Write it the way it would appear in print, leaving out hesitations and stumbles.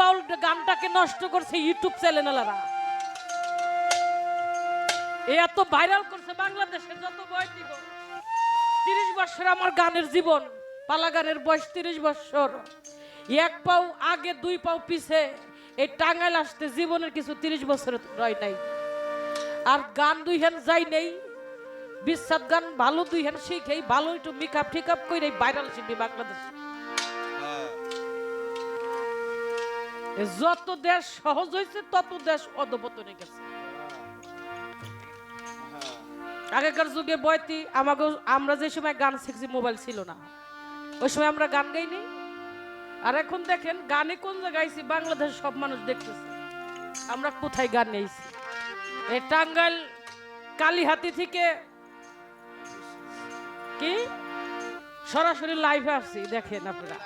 বাউল গানটাকে নষ্ট করছে ইউটিউব চ্যানেলেরা। এত ভাইরাল করছে বাংলাদেশের যত বয়সী 30 বছর আমার গানের জীবন, পালা গানের বয়স 30 বছর। এক পাও আগে 2 পাও পিছে, এই টাঙ্গাইল আসতে জীবনের কিছু 30 বছর রয় নাই। আর গান 2 হ্যান যাই নেই, বিশ্বাস গান ভালো 2 হ্যান শিখেই ভালো একটু মেকআপ ঠিকআপ করে ভাইরাল শিখবি বাংলাদেশ। যত দেশ সহজ হয়েছে তত দেশ অধপতনে গেছে। আগেকার যুগে বয়তি আমাকে, আমরা যে সময় গান শিখছি মোবাইল ছিল না, ওই সময় আমরা গান গাইনি। আর এখন দেখেন গানে কোন জায়গায় গাইছি, বাংলাদেশ সব মানুষ দেখতেছে আমরা কোথায় গান গাইছি। এই টাঙ্গাইল কালীহাতি থেকে কি সরাসরি লাইভে আসছি, দেখেন আপনারা।